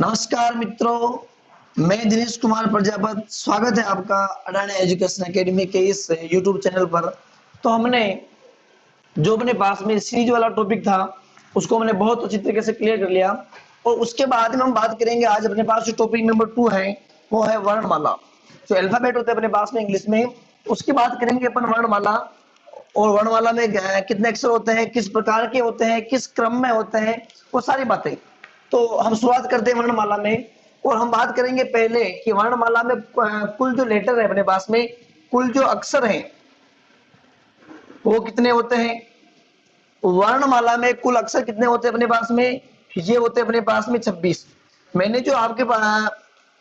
नमस्कार मित्रों, मैं दिनेश कुमार प्रजापत। स्वागत है आपका अडानी एजुकेशन एकेडमी के इस यूट्यूब चैनल पर। तो हमने जो अपने पास में सीरीज वाला टॉपिक था उसको हमने बहुत अच्छी तरीके से क्लियर कर लिया और उसके बाद में हम बात करेंगे। आज अपने पास जो टॉपिक नंबर 2 है वो है वर्णमाला। जो अल्फाबेट होते हैं अपने पास में इंग्लिश में, उसकी बात करेंगे अपन वर्णमाला। और वर्णमाला में कितने अक्षर होते हैं, किस प्रकार के होते हैं, किस क्रम में होते हैं, वो सारी बातें। तो हम शुरुआत करते हैं वर्णमाला में और हम बात करेंगे पहले कि वर्णमाला में कुल जो लेटर है अपने पास में, कुल जो अक्षर हैं वो कितने होते हैं। वर्णमाला में कुल अक्षर कितने होते हैं अपने पास में, ये होते हैं अपने पास में 26। मैंने जो आपके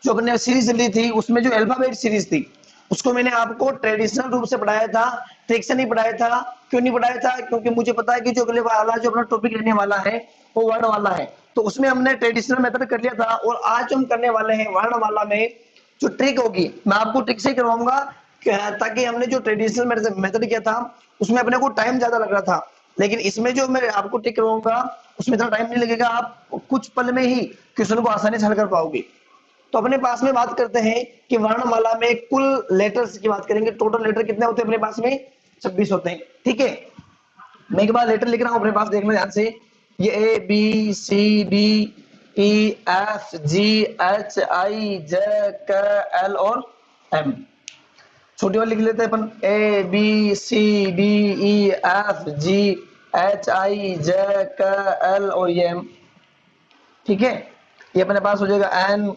जो अपने सीरीज ली थी उसमें जो अल्फाबेट सीरीज थी उसको मैंने आपको ट्रेडिशनल रूप से पढ़ाया था, ट्रिक से नहीं पढ़ाया था। क्यों नहीं पढ़ाया था? क्योंकि मुझे पता है कि जो अगले वाला जो अपना टॉपिक रहने वाला है वो वर्ण वाला है, तो उसमें हमने ट्रेडिशनल मेथड कर लिया था। और आज हम करने वाले हैं वर्णमाला में जो ट्रिक होगी, मैं आपको ट्रिक से करवाऊंगा ताकि हमने जो ट्रेडिशनल मेथड किया था उसमें अपने को टाइम ज्यादा लग रहा था, लेकिन इसमें जो मैं आपको ट्रिक करवाऊंगा उसमें इतना टाइम नहीं लगेगा। आप कुछ पल में ही क्वेश्चन को आसानी से हल कर पाओगे। तो अपने पास में बात करते हैं कि वर्णमाला में कुल लेटर्स की बात करेंगे। टोटल लेटर कितने होते हैं अपने पास में? 26 होते हैं। ठीक है, मैं एक बार लेटर लिख रहा हूं अपने पास, देखना ध्यान से। ये A B C D E F G H I J K L और एम। छोटी वाली लिख लेते हैं अपन, A B C D E F G H I J K L और ये एम। ठीक है, ये अपने पास हो जाएगा N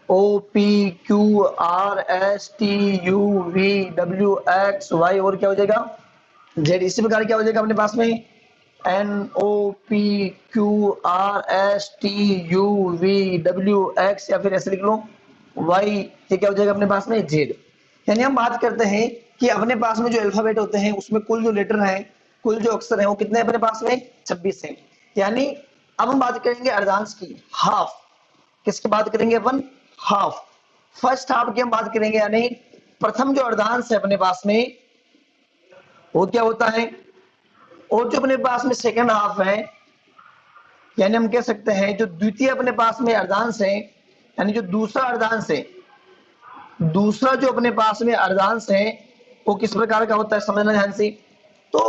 O P Q R S T U V W X Y और क्या हो जाएगा जेड। इसी प्रकार क्या हो जाएगा अपने पास में N O P Q R S T U V W X या फिर ऐसे लिख लो वाई। ये क्या हो जाएगा अपने पास में जेड। यानी हम बात करते हैं कि अपने पास में जो अल्फाबेट होते हैं उसमें कुल जो लेटर हैं, कुल जो अक्षर हैं वो कितने अपने पास में 26 हैं। यानी अब हम बात करेंगे अर्धांश की, हाफ। किसकी बात करेंगे अपन? हाफ। फर्स्ट हाफ की हम बात करेंगे, यानी प्रथम जो अर्धांश है अपने पास में वो क्या होता है। और जो अपने पास में सेकंड हाफ है, यानी हम कह सकते हैं जो द्वितीय अपने पास में अर्धांश है, यानी जो दूसरा अर्धांश है, दूसरा जो अपने पास में अर्धांश है वो किस प्रकार का होता है, समझना ध्यान से। तो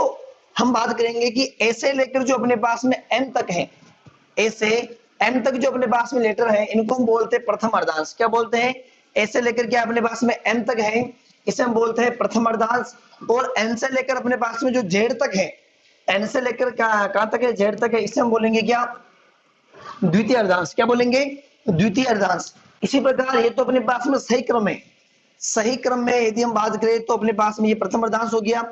हम बात करेंगे कि ऐसे लेकर जो अपने पास में एन तक है, ऐसे एन तक जो अपने पास में लेटर है इनको हम बोलते हैं प्रथम अर्धांश। क्या बोलते हैं? ऐसे लेकर क्या अपने पास में एन तक है इसे हम बोलते हैं प्रथम अर्धांश। और एन से लेकर अपने पास में जो जेड तक है, एन से लेकर कहां तक है, जेड तक है, इसे हम बोलेंगे क्या? द्वितीय अर्धांश। क्या बोलेंगे? द्वितीय अर्धांश। इसी प्रकार ये तो अपने पास में सही क्रम है। सही क्रम में यदि हम बात करें तो अपने पास में ये प्रथम अर्धांश हो गया,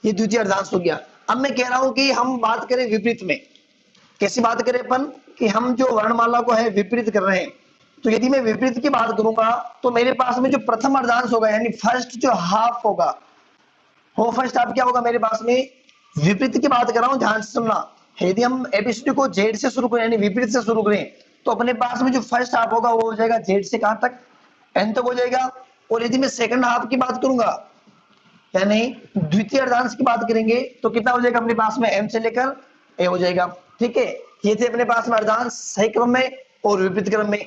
ये द्वितीय अर्धांश हो गया। अब मैं कह रहा हूं कि हम बात करें विपरीत में। कैसी बात करें अपन कि हम जो वर्णमाला को है विपरीत कर रहे हैं। तो यदि मैं विपरीत की बात करूंगा तो मेरे पास में जो प्रथम अर्धांश होगा, यानी फर्स्ट जो हाफ होगा, वो फर्स्ट हाफ क्या होगा मेरे पास में? विपरीत की बात कर रहा हूं, ध्यान से सुनना। यदि हम एबीसीडी को जेड से शुरू करें, यानी विपरीत से शुरू करें, तो अपने पास में जो फर्स्ट हाफ होगा वो हो जाएगा जेड से कहां तक? एन तक हो जाएगा। और यदि मैं सेकंड हाफ की बात करूंगा, यानी द्वितीय अर्धांश की बात करेंगे, तो कितना हो जाएगा अपने पास में? एम से लेकर ए हो जाएगा। ठीक है, ये थे अपने पास में अर्धांश सही क्रम में और विपरीत क्रम में।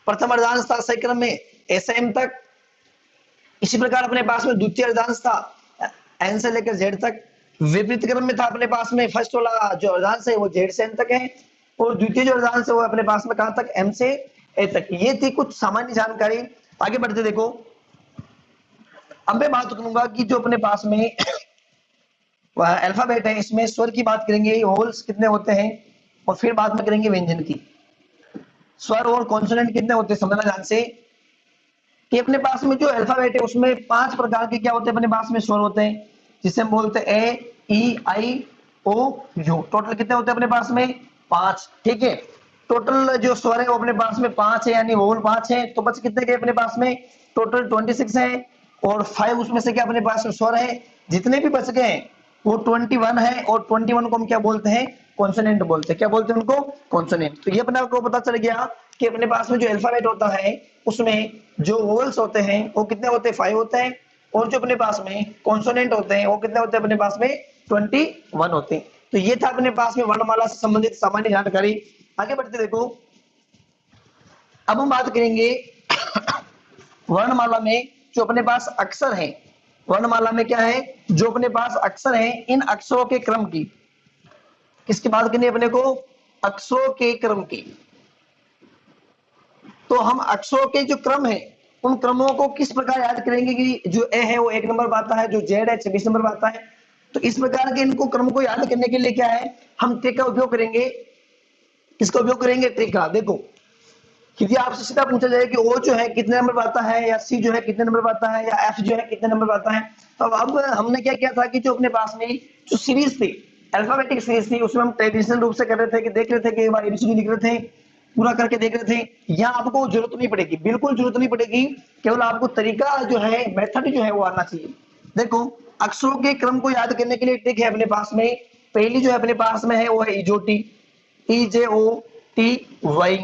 प्रथम अर्धांश था सही क्रम में एस एम तक, इसी प्रकार अपने पास में द्वितीय अर्धांश था एन से लेकर जेड तक। विपरीत क्रम में था अपने पास में फर्स्ट वाला जो अर्धांश है वो जेड से एन तक है, और द्वितीय जो अर्धांश है वो अपने पास में कहां तक? एम से ए तक। ये थी कुछ सामान्य जानकारी। आगे बढ़ते देखो, अब मैं बात करूंगा कि जो अपने पास में अल्फाबेट है इसमें स्वर की बात करेंगे, होल्स कितने होते हैं, और फिर बात में करेंगे व्यंजन की। स्वर और कॉन्सोनेंट कितने होते हैं समझना ध्यान से। कि अपने पास में जो अल्फाबेट है उसमें 5 प्रकार के क्या होते हैं अपने पास में स्वर होते हैं, जिसे हम बोलते हैं ए ई आई ओ यू। टोटल कितने होते हैं अपने पास में? 5। ठीक है, टोटल जो स्वर है वो अपने पास में 5 है, यानी वोल 5 है। तो बच कितने गए अपने पास में? टोटल 26 है, और 5 उसमें से क्या अपने पास में स्वर है। जितने भी बच गए वो 21 है, और 21 को हम क्या बोलते हैं? कॉन्सोनेंट बोलते हैं। क्या बोलते हैं उनको? कॉन्सोनेंट। तो ये अपने आपको पता चल गया कि अपने पास में जो अल्फाबेट होता है उसमें जो वोवल्स होते हैं वो कितने होते हैं? 5 होते हैं, और जो अपने पास में कॉन्सोनेंट होते हैं वो कितने होते हैं अपने पास में? 21 होते हैं। तो ये था अपने पास में वर्णमाला से संबंधित सामान्य जानकारी। आगे बढ़ते देखो, अब हम बात करेंगे वर्णमाला में जो अपने पास अक्षर हैं, वर्णमाला में क्या है, जो अपने पास अक्षर हैं, इन अक्षरों के क्रम की, किसकी बात करनी है अपने को, अक्षरों के क्रम की। तो हम अक्षरों के जो क्रम है उन क्रमों को किस प्रकार याद करेंगे कि जो ए है वो 1 नंबर पर आता है, जो जेड है 26 नंबर पर आता है। तो इस प्रकार के इनको क्रम को याद करने के लिए क्या है, हम ट्रिक का उपयोग करेंगे। किसका उपयोग करेंगे, ट्रिक का। देखो यदि आपसे सीधा पूछा जाए कि ओ जो है कितने नंबर पर आता है, या सी जो है कितने नंबर पर आता है, या एफ जो है कितने नंबर पर आता है, तो अब हमने क्या किया था कि जो अपने पास में जो सीरीज थी, अल्फाबेटिक सीरीज थी, उसमें हम ट्रेडिशनल रूप से कर रहे थे कि देख रहे थे कि एबीसीडी लिख रहे थे, पूरा करके देख रहे थे। यहाँ आपको जरूरत नहीं पड़ेगी, बिल्कुल जरूरत नहीं पड़ेगी, केवल आपको तरीका जो है, मेथड जो है वो आना चाहिए। देखो अक्षरों के क्रम को याद करने के लिए ट्रिक है अपने पास में। पहली जो है अपने पास में है वो है इजोटी, EJOTY।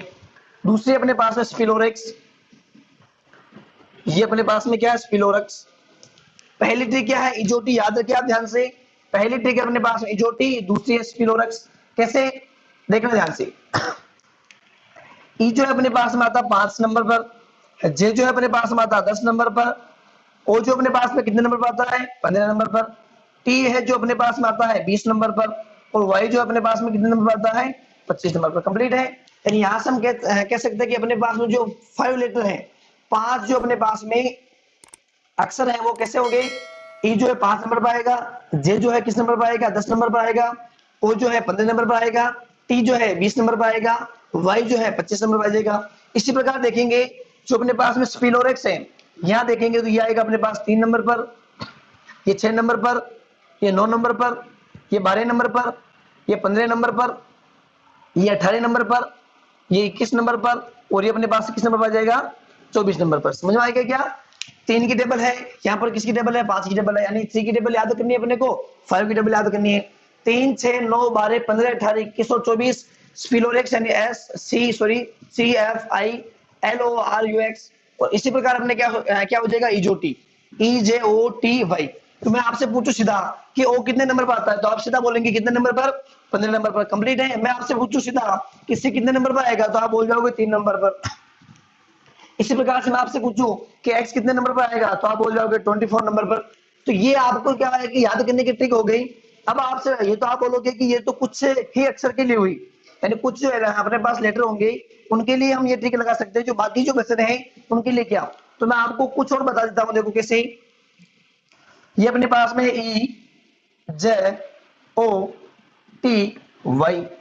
दूसरी अपने पास है स्पिलोरेक्स, ये अपने पास में क्या है, स्पिलोरक्स। पहली ट्रिक क्या है, इजोटी, याद रखिए आप ध्यान से। पहली ट्रिक है अपने पास में इजोटी, दूसरी है स्पिलोरक्स। कैसे, देखना ध्यान से। ई जो है अपने पास में आता 5 नंबर पर, जे जो है अपने पास में आता 10 नंबर पर, ओ जो अपने पास में कितने नंबर पर आता है, 15 नंबर पर, टी है जो अपने पास में आता है 20 नंबर पर, और वाई जो अपने पास में कितने नंबर पर आता है, 25 नंबर पर। कंप्लीट है। यानी यहां से हम कह सकते हैं कि अपने पास में जो 5 लेटर है, 5 जो अपने पास में अक्षर है वो कैसे होंगे, ई जो है 5 नंबर पर आएगा, जे जो है किस नंबर पर आएगा, 10 नंबर पर आएगा, ओ जो है 15 नंबर पर आएगा, टी जो है 20 नंबर पर आएगा, वाई जो है 25 नंबर पर आ जाएगा। इसी प्रकार देखेंगे जो अपने पास में स्पिलोरेक्स है, यहाँ देखेंगे तो ये आएगा अपने पास 3 नंबर पर, ये 6 नंबर पर, ये 9 नंबर पर, ये 12 नंबर पर, ये 15 नंबर पर, ये 18 नंबर पर, ये 21 नंबर पर, और ये अपने पास किस नंबर पर आ जाएगा, 24 नंबर पर। समझ में आएगा क्या, 3 की टेबल है, यहाँ पर किसकी टेबल है, 5 की टेबल है, यानी 3 की टेबल याद करनी है अपने को, 5 की टेबल याद करनी है। 3, 6, 9, 12, 15, 18, 21 और 24 स्पिलोरेक्स यानी CFILORUX। और इसी प्रकार अपने क्या हो जाएगा, इजोटी, EJOTY। तो मैं आपसे पूछूं सीधा कि ओ कितने नंबर पर आता है, तो आप सीधा बोलेंगे कितने नंबर पर, 15 नंबर पर। कंप्लीट है। मैं आपसे पूछूं सीधा कि सी कितने नंबर पर आएगा, तो आप बोल जाओगे 3 नंबर पर। इसी प्रकार से मैं आपसे पूछूं कि x कितने नंबर पर आएगा, तो आप बोल जाओगे 24 नंबर पर। तो ये आपको क्या है कि याद करने की ट्रिक हो गई। अब आपसे ये तो आप बोलोगे कि ये तो कुछ ही अक्षर के लिए हुई, यानी कुछ जो है अपने पास लेटर होंगे उनके लिए हम ये ट्रिक लगा सकते हैं, जो बाकी जो अक्षर हैं उनके लिए क्या। तो मैं आपको कुछ और बता देता हूं, देखो कैसे। ये अपने पास में EJOTY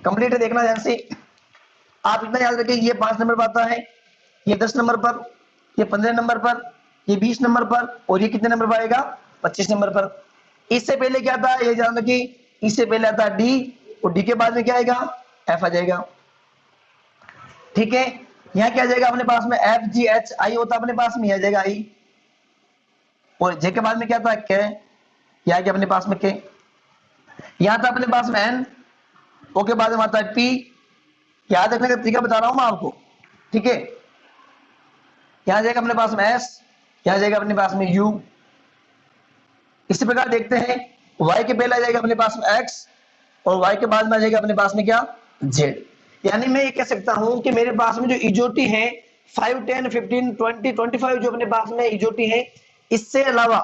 कंप्लीट है, देखना ध्यान से। आप इतना याद रखिए, ये 5 नंबर पर आता है, ये 10 नंबर पर, ये 15 नंबर पर, ये 20 नंबर पर, और ये कितने नंबर पर आएगा, 25 नंबर पर। इससे पहले क्या था, ये जान रखिए, इससे पहले आता डी, और डी के बाद में क्या आएगा, एफ आ जाएगा। ठीक है। यहाँ क्या आ जाएगा अपने पास में, FGHI होता अपने पास में, आ जाएगा आई, और जे के बाद में क्या था, के, यहाँ के अपने पास में के, यहाँ था अपने पास में एन, ओ के बाद में आता है पी। याद रखने का तरीका बता रहा हूं मैं आपको, ठीक है। यहां जाएगा अपने पास में एस, यहां जाएगा अपने पास में यू। इसी प्रकार देखते हैं, y के पहले आ जाएगा अपने पास में x, और y के बाद में आ जाएगा अपने पास में क्या, z। यानी मैं ये कह सकता हूं कि मेरे पास में जो इजोटी है 5, 10, 15, 20, 25 जो अपने पास में इजोटी है, इससे अलावा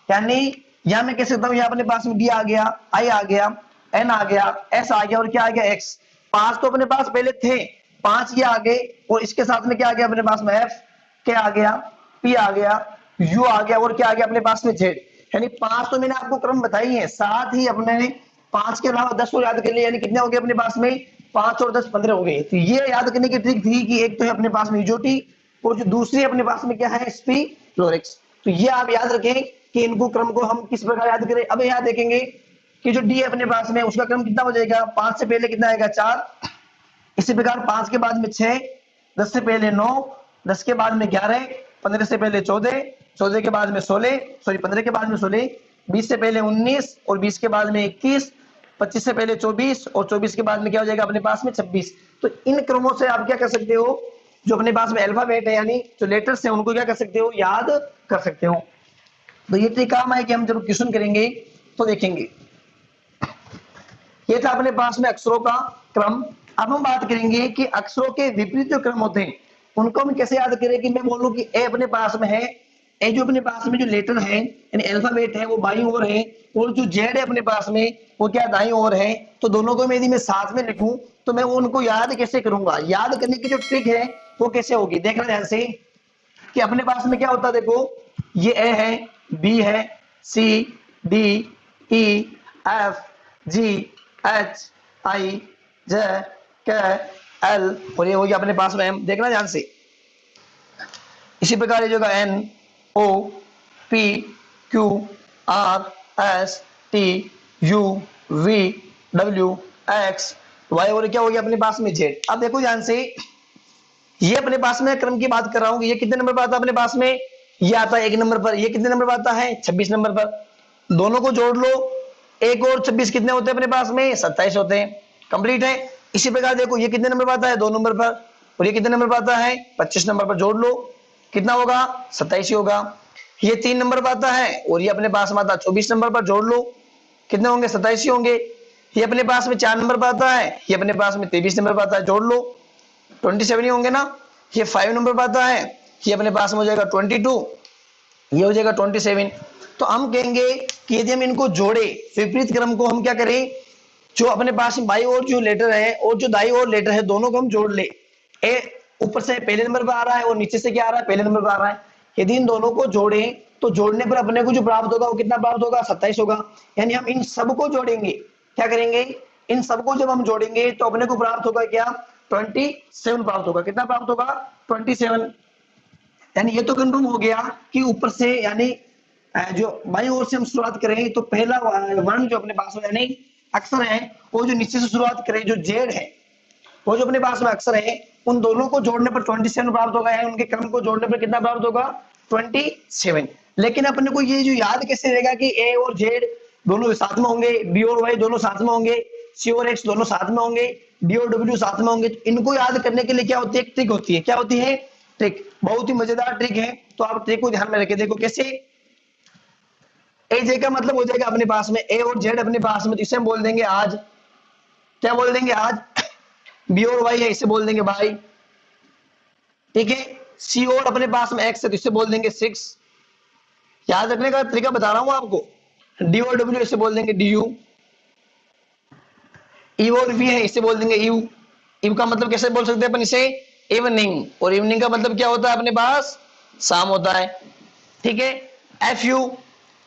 यानी यहां मैं कह सकता हूं, यहाँ अपने पास में d आ गया, i आ गया, n आ गया, s आ गया, और क्या आ गया, x। 5 तो अपने पास पहले थे, 5 ये आ गए, और इसके साथ में क्या आ गया अपने पास में f, क्या आ गया, p आ गया, u आ गया, और क्या आ गया अपने पास में z। यानी 5 तो मैंने आपको क्रम बताई है, साथ ही अपने 5 के अलावा 10 को याद कर लिया, यानी कितने हो गए अपने पास में, 5 और 10 15 हो गए। तो ये याद करने की ट्रिक थी कि एक तो है अपने पास में इजोटी, और जो दूसरी अपने पास में क्या है, स्पिलोरेक्स। तो ये आप याद रखें कि इनको क्रम को हम किस प्रकार याद करें। अब यहाँ देखेंगे कि जो डी है अपने पास में, उसका क्रम कितना हो जाएगा, 5 से पहले कितना आएगा, 4। इसी प्रकार 5 के बाद में 6, 10 से पहले 9, 10 के बाद में 11, 15 से पहले 14, 14 के बाद में 16, सॉरी 15 के बाद में 16, 20 से पहले 19, और 20 के बाद में 21, 25 से पहले 24, और 24 के बाद में क्या हो जाएगा अपने पास में 26। तो इन क्रमों से आप क्या कर सकते हो, जो अपने पास में अल्फाबेट है यानी जो लेटर्स है उनको क्या कर सकते हो, याद कर सकते हो। तो ये ट्रिक काम है कि हम जब क्वेश्चन करेंगे तो देखेंगे। ये था अपने पास में अक्षरों का क्रम। अब हम बात करेंगे कि अक्षरों के विपरीत जो क्रम होते हैं उनको हम कैसे याद करें कि मैं बोलूं कि ए अपने पास में है, ए जो अपने पास में जो लेटर है यानी अल्फाबेट है वो बाईं ओर है, और जो जेड है अपने पास में वो क्या दाईं ओर है। तो दोनों को यदि मैं साथ में लिखूं तो मैं उनको याद कैसे करूंगा, याद करने की जो ट्रिक है वो कैसे होगी, देखना ध्यान से कि अपने पास में क्या होता है। देखो ये ए है, बी है, सी, D, E, F, G, H, I, J, K, L, और ये हो गया अपने पास में एम। देखना ध्यान से। इसी प्रकार ये जो N, O, P, Q, R, S, T, U, V, W, X, Y, और क्या हो गया अपने पास में जेड। अब देखो ध्यान से, ये अपने पास में क्रम की बात कर रहा हूं, ये कितने नंबर पर आता है अपने पास में, ये आता है 1 नंबर पर। ये कितने नंबर पर आता है, 26 नंबर पर। दोनों को जोड़ लो, 1 और 26 कितने होते हैं अपने पास में, 27 होते हैं। कंप्लीट है। इसी प्रकार देखो ये कितने नंबर पर आता है, 2 नंबर पर, और ये कितने नंबर पर आता है, 25 नंबर पर। जोड़ लो, कितना होगा, 27 ही होगा। ये 3 नंबर पर आता है और ये अपने पास में आता है 24 नंबर पर। जोड़ लो, कितने होंगे, 27 ही होंगे। ये अपने पास में 4 नंबर पर आता है, ये अपने पास में 23 नंबर पर आता है। जोड़ लो, 27 ही होंगे ना। ये 5 नंबर पर आता है, ये अपने पास में हो जाएगा 22, ये हो जाएगा 27। तो हम कहेंगे कि यदि हम इनको जोड़े, विपरीत क्रम को हम क्या करें, जो अपने पास बाई और जो लेटर है और जो दाई और लेटर है दोनों को हम जोड़ ले। ए ऊपर से पहले नंबर पर आ रहा है और नीचे से क्या आ रहा है, पहले नंबर पर आ रहा है। यदि इन दोनों को जोड़े तो जोड़ने पर अपने को जो प्राप्त होगा वो कितना प्राप्त होगा, 27 होगा। यानी हम इन सबको जोड़ेंगे, क्या करेंगे, इन सबको जब हम जोड़ेंगे तो अपने को प्राप्त होगा क्या, 27 प्राप्त होगा। कितना प्राप्त होगा, 27। यानी ये तो कंफर्म हो गया कि ऊपर से यानी जो बाईं ओर से हम शुरुआत करें तो पहला वर्ण जो अपने पास में यानी अक्षर है वो जो नीचे से शुरुआत करें, जो जेड है वो जो अपने पास में अक्षर है, उन दोनों को जोड़ने पर 27 प्राप्त होगा। है उनके क्रम को जोड़ने पर कितना प्राप्त होगा, 27। लेकिन अपने को ये जो याद कैसे रहेगा कि ए और जेड दोनों साथ में होंगे, बी और वाई दोनों साथ में होंगे, सी और एक्स दोनों साथ में होंगे, डी और डब्ल्यू साथ में होंगे। तो इनको याद करने के लिए क्या होती है, एक ट्रिक होती है। क्या होती है, ट्रिक। बहुत ही मजेदार ट्रिक है, तो आप ट्रिक को ध्यान में रखें। देखो कैसे, ए जे का मतलब हो जाएगा अपने पास में ए और जेड अपने पास में, तो इसे हम बोल देंगे आज, क्या बोल देंगे आज, बी और वाई है इसे बोल देंगे बाई। ठीक है, सी और अपने पास में एक्स है तो इसे बोल देंगे 6। याद रखने का तरीका बता रहा हूं आपको। डी और डब्ल्यू इसे बोल देंगे डी यू। ई और वी है इसे बोल देंगे यू। यू का मतलब कैसे बोल सकते हैं अपन इसे, इवनिंग, और इवनिंग का मतलब क्या होता है अपने पास, शाम होता है। ठीक है, एफ यू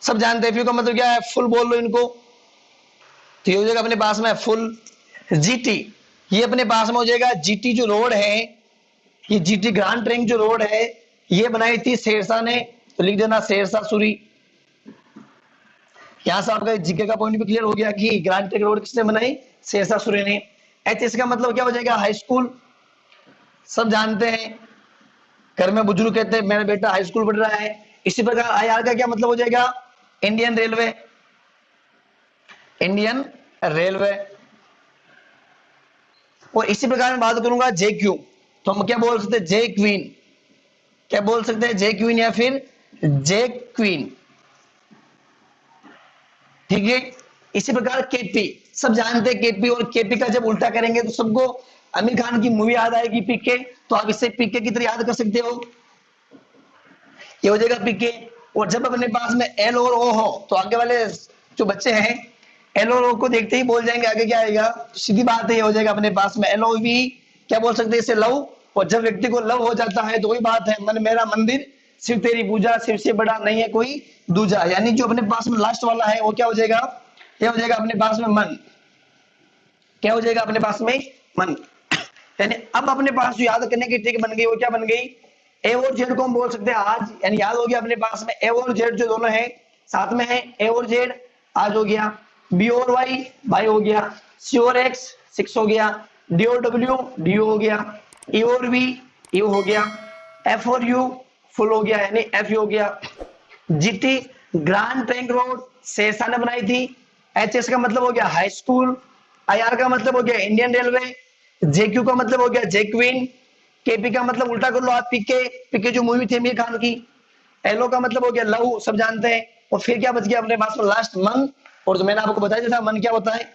सब जानते हैं, एफ यू का मतलब क्या है, फुल बोल लो इनको, तो ये हो जाएगा अपने पास में फुल। जीटी, ये अपने पास में हो जाएगा, जीटी जो रोड है, ये जीटी ग्रांड ट्रैंक जो रोड है ये बनाई थी शेरशाह ने, तो लिख देना शेरशाह सूरी। यहां से आपका जीके का पॉइंट भी क्लियर हो गया कि ग्रांड ट्रैंक रोड किसने बनाई, शेरशाह सूरी ने। एच का मतलब क्या हो जाएगा, हाई स्कूल, सब जानते हैं, घर में बुजुर्ग कहते हैं मेरा बेटा हाई स्कूल पढ़ रहा है। इसी प्रकार आईआर का क्या मतलब हो जाएगा, इंडियन रेलवे, इंडियन रेलवे। और इसी प्रकार मैं बात करूंगा जे क्यू, तो हम क्या बोल सकते हैं, जे क्वीन, क्या बोल सकते हैं, जे क्वीन या फिर जे क्वीन। ठीक है, इसी प्रकार केपी, सब जानते हैं केपी, और केपी का जब उल्टा करेंगे तो सबको आमिर खान की मूवी याद आएगी पीके, तो आप इसे पीके की तरह याद कर सकते हो, ये हो जाएगा पीके। और जब अपने पास में एल और ओ हो तो आगे वाले जो बच्चे हैं एल और ओ को देखते ही बोल जाएंगे आगे क्या आएगा, तो सीधी बात है ये हो जाएगा अपने पास में एल ओ वी, क्या बोल सकते हैं इसे, लव। और जब व्यक्ति को लव हो जाता है तो वही बात है, मन मेरा मंदिर शिव तेरी पूजा, शिव से बड़ा नहीं है कोई दूजा। यानी जो अपने पास में लास्ट वाला है वो क्या हो जाएगा, क्या हो जाएगा अपने पास में मन, क्या हो जाएगा अपने पास में मन। यानी अब अपने पास जो याद करने की ट्रिक बन गई वो क्या बन गई, ए और जेड को हम बोल सकते हैं आज, यानी याद हो गया अपने पास में ए और जेड जो दोनों है साथ में है, ए और जेड आज हो गया, बी और वाई बाई हो गया, सी और एक्स 6 हो गया, डी और डब्ल्यू डी हो गया, ई और वी यू हो गया, एफ और यू फुल हो गया यानी एफ यू हो गया। GT grand trunk road Sher Shah ने बनाई थी। एचएस का मतलब हो गया हाई स्कूल, आईआर का मतलब हो गया इंडियन रेलवे, जेक्यू का मतलब हो गया जेक्वीन, केपी का मतलब उल्टा कर लो आप पीके, पीके जो मूवी थी आमिर खान की, एलओ का मतलब हो गया लव, सब जानते हैं। और फिर क्या बच गया अपने पास में लास्ट मन, और जो मैंने आपको बताया था मन क्या होता है।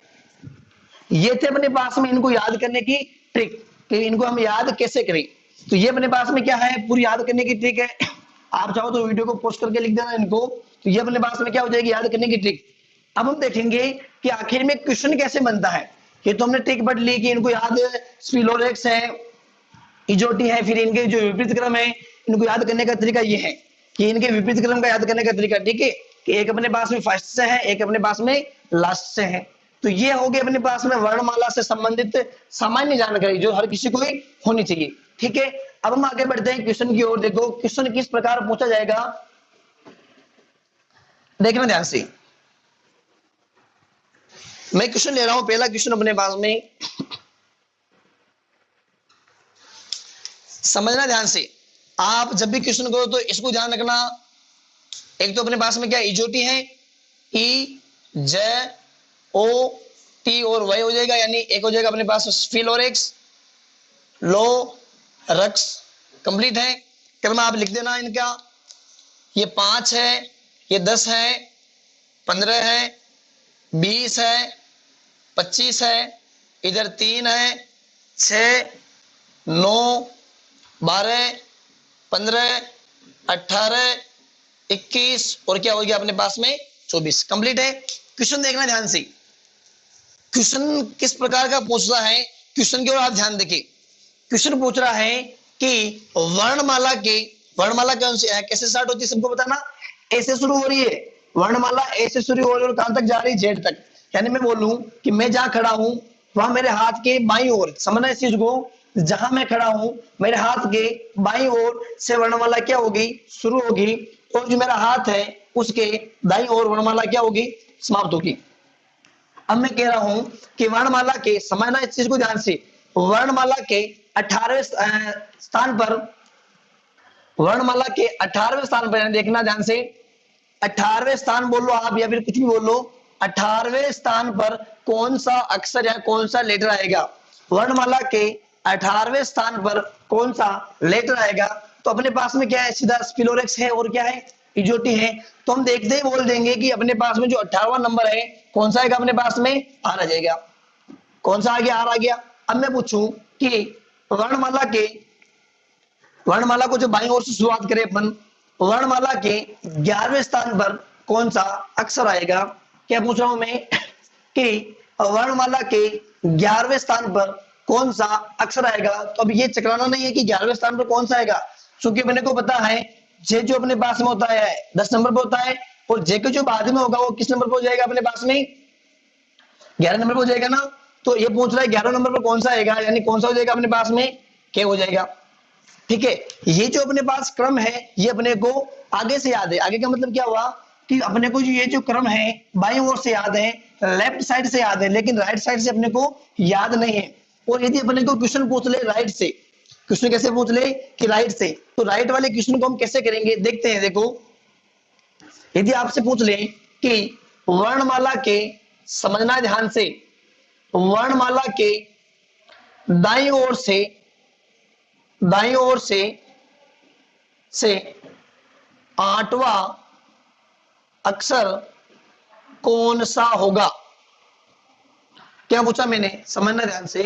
ये थे अपने पास में इनको याद करने की ट्रिक कि इनको हम याद कैसे करें। तो ये अपने पास में क्या है, पूरी याद करने की ट्रिक है। आप चाहो तो वीडियो को पोस्ट करके लिख देना इनको, तो ये अपने पास में क्या हो जाएगी, याद करने की ट्रिक। अब हम देखेंगे कि आखिर में क्वेश्चन कैसे बनता है। ये तो हमने ट्रिक पढ़ ली कि इनको याद, स्पिलोरेक्स है, इजोटी है, फिर इनके जो विपरीत क्रम है इनको याद करने का तरीका ये है कि इनके विपरीत क्रम का याद करने का तरीका, ठीक है, कि एक अपने पास में फर्स्ट से है, एक अपने पास में लास्ट से है। तो ये हो गया अपने पास में वर्णमाला से संबंधित सामान्य जानकारी जो हर किसी को ही होनी चाहिए, ठीक है। अब हम आगे बढ़ते हैं क्वेश्चन की ओर। देखो क्वेश्चन किस प्रकार पूछा जाएगा, देखना ध्यान से। मैं क्वेश्चन ले रहा हूं, पहला क्वेश्चन अपने पास में, समझना ध्यान से। आप जब भी क्वेश्चन करो तो इसको ध्यान रखना। एक तो अपने पास में क्या इजोटी है, ई जे ओ टी और वाई हो जाएगा, यानी एक हो जाएगा अपने पास स्पिलोरेक्स, लो रक्स, कंप्लीट है। क्रम आप लिख देना इनका, ये 5 है, ये 10 है, 15 है, 20 है, 25 है, इधर 3 है, 6, 9, 12, 15, 18, 21 और क्या हो गया अपने पास में 24, कंप्लीट है। क्वेश्चन देखना ध्यान से, क्वेश्चन किस प्रकार का पूछ रहा है, क्वेश्चन की ओर आप ध्यान देखिए। क्वेश्चन पूछ रहा है कि वर्णमाला कौन सी है, कैसे स्टार्ट होती है, सबको बताना। ऐसे शुरू हो रही है वर्णमाला, ऐसे शुरू हो रही है और कहां तक जा रही है, जेड तक। यानी मैं बोलूं कि मैं जहां खड़ा हूं वहां मेरे हाथ के बाईं ओर, समझना इस चीज को, जहां मैं खड़ा हूं मेरे हाथ के बाईं ओर से वर्णमाला क्या होगी, शुरू होगी, और जो मेरा हाथ है उसके दाईं ओर वर्णमाला क्या होगी, समाप्त होगी। अब मैं कह रहा हूं कि वर्णमाला के, समझना इस चीज को ध्यान से, वर्णमाला के 18वें स्थान पर, वर्णमाला के 18वें स्थान पर देखना ध्यान से, 18वें स्थान बोलो आप या फिर कुछ भी बोलो, 18वें स्थान पर कौन सा अक्षर या कौन सा लेटर आएगा, वर्णमाला के 18वें स्थान पर कौन सा लेटर आएगा। तो अपने पास में क्या है, सीधा स्पिलोरेक्स है और क्या है, इजोटी है। तो हम देखते ही बोल देंगे कि अपने पास में जो 18वां नंबर है कौन सा आएगा, अपने पास में आर आ जाएगा। कौन सा आ गया, आर आ गया। अब मैं पूछूं कि वर्णमाला को जो बाईं ओर से शुरुआत करें अपन, वर्णमाला के 11वें स्थान पर कौन सा अक्षर आएगा, क्या पूछ रहा हूं मैं कि वर्णमाला के 11वें स्थान पर कौन सा अक्षर आएगा। तो अब ये चकराना नहीं है कि 11वें स्थान पर कौन सा आएगा, क्योंकि अपने को पता है जे जो अपने पास में होता है 10 नंबर पर होता है, और जे के जो बाद में होगा वो किस नंबर पर हो जाएगा, अपने पास में 11 नंबर पर हो जाएगा ना। तो ये पूछ रहा है 11 नंबर पर कौन सा आएगा, यानी कौन सा हो जाएगा अपने पास में, क्या हो जाएगा, ठीक है। ये जो अपने पास क्रम है ये अपने को आगे से याद है। आगे का मतलब क्या हुआ कि अपने को जो ये जो क्रम है बाईं ओर से याद है, लेफ्ट साइड से याद है, लेकिन राइट साइड से अपने को याद नहीं है। और यदि अपने को क्वेश्चन पूछ ले राइट से, क्वेश्चन कैसे पूछ ले कि राइट से, तो राइट वाले क्वेश्चन को हम कैसे करेंगे, देखते हैं। देखो यदि आपसे पूछ ले कि वर्णमाला के, समझना ध्यान से, वर्णमाला के दाईं ओर से 8वां अक्षर कौन सा होगा, क्या पूछा मैंने, समझना ध्यान से,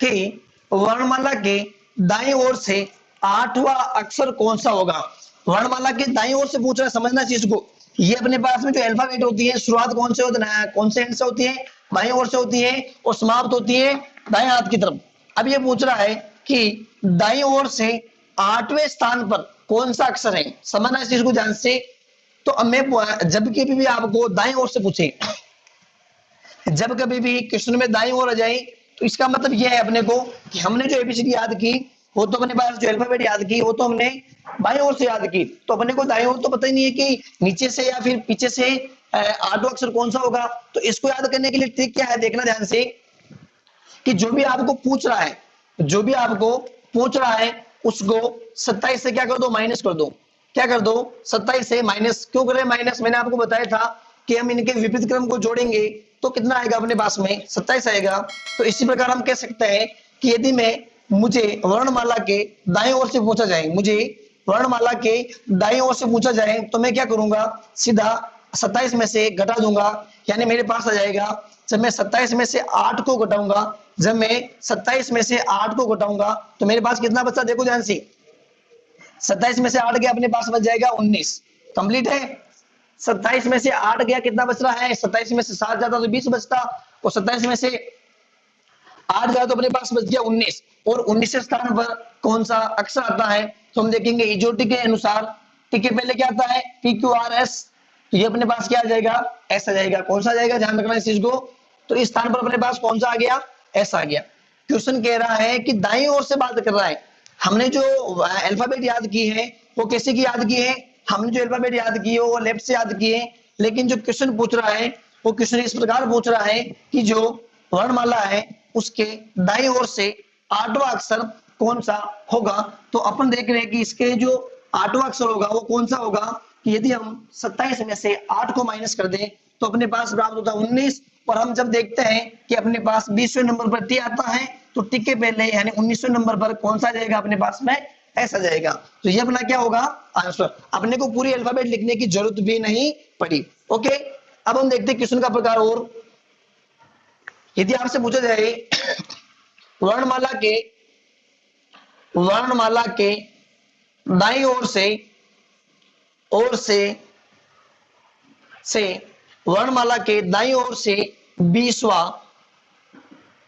कि वर्णमाला के दाईं ओर से 8वां अक्षर कौन सा होगा। वर्णमाला के दाईं ओर से पूछ रहा है, समझना चीज को। ये अपने पास में जो अल्फाबेट होती है शुरुआत कौन से होता है, कौन से एंड से होती है, बाईं ओर से होती है, और समाप्त होती है दाएं हाथ की तरफ। अब ये पूछ रहा है कि दाईं ओर से 8वें स्थान पर कौन सा अक्षर है, समझना इस चीज को ध्यान से। तो अब मैं जब कभी भी आपको दाईं ओर से पूछे, जब कभी भी क्वेश्चन में दाईं ओर आ जाए, तो इसका मतलब यह है अपने को कि हमने जो एबीसीडी याद की वो तो अपने पास, जो अल्फाबेट याद की वो तो हमने बाईं ओर से याद की, तो अपने को दाईं ओर तो पता ही नहीं है कि नीचे से या फिर पीछे से 8वां अक्षर कौन सा होगा। तो इसको याद करने के लिए ट्रिक क्या है, देखना ध्यान से, कि जो भी आपको पूछ रहा है, जो भी आपको पूछ रहा है उसको 27 से क्या कर दो, माइनस कर दो। क्या कर दो, 27 से माइनस। क्यों करें माइनस, मैंने आपको बताया था कि हम इनके विपरीत क्रम को जोड़ेंगे तो कितना आएगा अपने पास में, 27 आएगा। तो इसी प्रकार हम कह सकते हैं कि यदि मुझे वर्णमाला के दाईं ओर से पूछा जाए, मुझे वर्णमाला के दाईं ओर से पूछा जाए, तो मैं क्या करूंगा, सीधा 27 में से घटा दूंगा, यानी मेरे पास आ जाएगा, जब मैं 27 में से 8 को घटाऊंगा जब मैं 27 में से 8 को घटाऊंगा तो मेरे पास कितना बचा, देखो ध्यान से, 27 में से 8 गया, अपने पास बच जाएगा 19। कंप्लीट है। 27 में से 8 गया, कितना बच रहा है, 27 में से 7 जाता तो 20 बचता, और 27 में से 8 गया तो अपने पास बच गया 19। और 19 स्थान पर कौन सा अक्षर आता है, तो हम देखेंगे इजोटी के अनुसार टी के पहले क्या आता है, पी क्यू आर एस, तो ये अपने पास क्या आ जाएगा, एस आ जाएगा। कौन सा आ जाएगा, ध्यान रखना इस चीज को। तो इस स्थान पर अपने पास कौन सा आ गया, एस आ गया। क्वेश्चन कह रहा है कि दाईं ओर से बात कर रहा है। हमने जो अल्फाबेट याद की है वो कैसे की याद की है, हमने जो अल्फाबेट याद की है वो लेफ्ट से याद की है। लेकिन जो क्वेश्चन पूछ रहा है वो क्वेश्चन इस प्रकार पूछ रहा है कि जो वर्णमाला है उसके दाईं ओर से 8वां अक्षर कौन सा होगा। तो अपन देख रहे हैं कि इसके जो 8वां अक्षर होगा वो कौन सा होगा, कि यदि हम 27 में से 8 को माइनस कर दें तो अपने पास प्राप्त होता है 19। और हम जब देखते हैं कि अपने पास 20वें नंबर पर टी आता है तो टी के पहले यानी 19वें नंबर पर कौन सा जाएगा, अपने पास में ऐसा जाएगा। तो ये अपना क्या होगा, आंसर। अपने को पूरी अल्फाबेट लिखने की जरूरत भी नहीं पड़ी। ओके, अब हम देखते हैं क्वेश्चन का प्रकार। और यदि आपसे पूछा जाए वर्णमाला के दाईं ओर से वर्णमाला के दाईं ओर से 20वां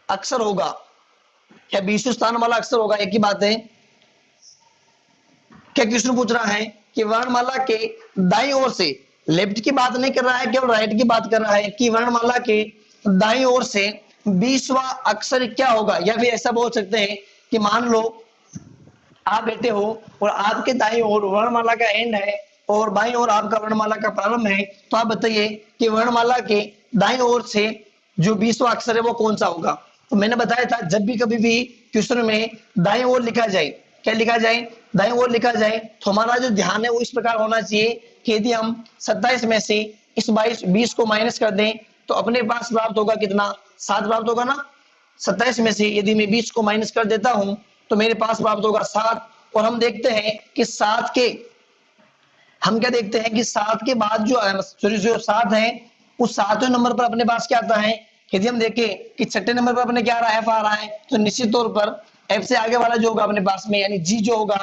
अक्षर होगा, क्या 20वें स्थान वाला अक्षर होगा, एक ही बात है। क्या क्वेश्चन पूछ रहा है कि वर्णमाला के दाईं ओर से, लेफ्ट की बात नहीं कर रहा है, केवल राइट की बात कर रहा है कि वर्णमाला के दाईं ओर से 20वां अक्षर क्या होगा। या फिर ऐसा बोल सकते हैं कि मान लो आप बैठे हो और आपके दाईं ओर वर्णमाला का एंड है और बाईं ओर आपका वर्णमाला का प्रारंभ है, तो आप बताइए कि वर्णमाला के दाईं ओर से जो 20वां अक्षर है वो कौन सा होगा। तो मैंने बताया था जब भी कभी भी क्वेश्चन में दाईं ओर लिखा जाए, क्या लिखा जाए, दाईं ओर लिखा जाए, तो हमारा जो ध्यान है वो इस प्रकार होना चाहिए कि यदि हम 27 में से इस 20 को माइनस कर दें तो अपने पास प्राप्त होगा कितना, 7 प्राप्त होगा ना। 27 में से यदि मैं 20 को माइनस कर देता हूं तो मेरे पास प्राप्त होगा 7। और हम देखते हैं कि 7 के, हम क्या देखते हैं कि 7 के बाद जो 7 है उस 7वें नंबर पर अपने पास क्या आता है। यदि हम देखें कि 6ठे नंबर पर अपने क्या आ रहा है, एफ आ रहा है, तो निश्चित तौर पर एफ से आगे वाला जो होगा अपने पास में यानी जी जो होगा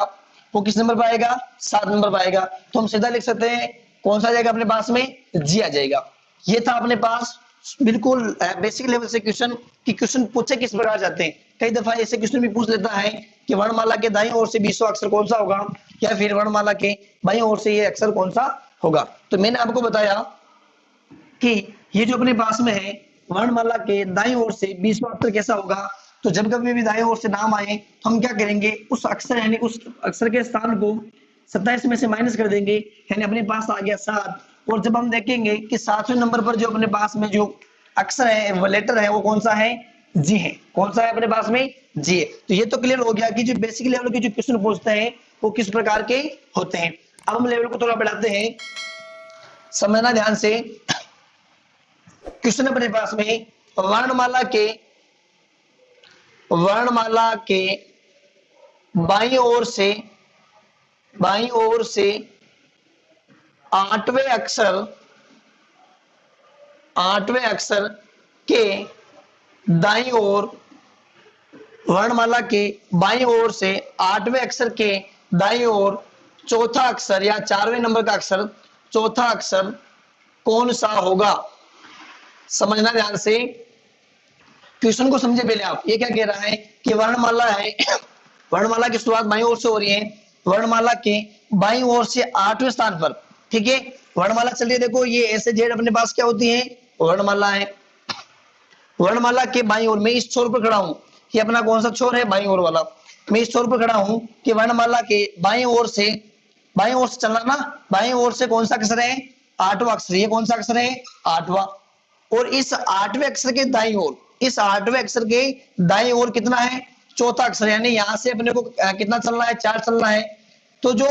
वो किस नंबर पर आएगा, 7 नंबर पर आएगा। तो हम सीधा लिख सकते हैं कौन सा आ जाएगा अपने पास में, जी आ जाएगा। ये था अपने पास बिल्कुल बेसिक लेवल से क्वेश्चन कि क्वेश्चन पूछे किस प्रकार जाते हैं। कई दफा ऐसे क्वेश्चन भी पूछ लेता है कि वर्णमाला के दाईं ओर से 20वां अक्षर कौन सा होगा, या फिर वर्णमाला के बाईं ओर से ये अक्षर कौन सा होगा। तो मैंने आपको बताया कि ये जो अपने पास में है वर्णमाला के दाईं ओर से 20वां अक्षर कैसा होगा। तो जब कभी भी दाईं ओर से नाम आए तो हम क्या करेंगे, उस अक्षर यानी उस अक्षर के स्थान को 27 में से माइनस कर देंगे, यानी अपने पास आ गया 7। और जब हम देखेंगे कि 7वें नंबर पर जो अपने पास में जो अक्षर है वो लेटर है वो कौन सा है, जी है। कौन सा है अपने पास में, जी है। तो ये तो क्लियर हो गया कि जो बेसिक लेवल के जो क्वेश्चन पूछते हैं वो किस प्रकार के होते हैं। अब हम लेवल को थोड़ा बढ़ाते हैं, समझना ध्यान से। क्वेश्चन अपने पास में वर्णमाला के बाईं ओर से 8वें अक्षर के दाईं ओर, वर्णमाला के बाईं ओर से 8वें अक्षर के दाईं ओर चौथा अक्षर या 4वें नंबर का अक्षर, चौथा अक्षर कौन सा होगा। समझना ध्यान से, क्वेश्चन को समझे पहले आप। ये क्या कह रहा है कि वर्णमाला है, वर्णमाला की शुरुआत बाईं ओर से हो रही है, वर्णमाला के बाईं ओर से 8वें स्थान पर, ठीक है। वर्णमाला चलिए देखो ये ऐसे जेड अपने पास क्या होती है, वर्णमाला है। वर्णमाला के बाईं ओर, मैं इस छोर पर खड़ा हूं, ये अपना कौन सा छोर है, बाईं ओर वाला। मैं इस छोर पर खड़ा हूं कि वर्णमाला के बाईं ओर से चलना ना, बाईं ओर से कौन सा अक्षर है, 8वां अक्षर। ये कौन सा अक्षर है, 8वां। और इस 8वें अक्षर के दाईं ओर, इस 8वें अक्षर के दाईं ओर कितना है, चौथा अक्षर। यानी यहां से अपने को कितना चलना है, 4 चलना है। तो जो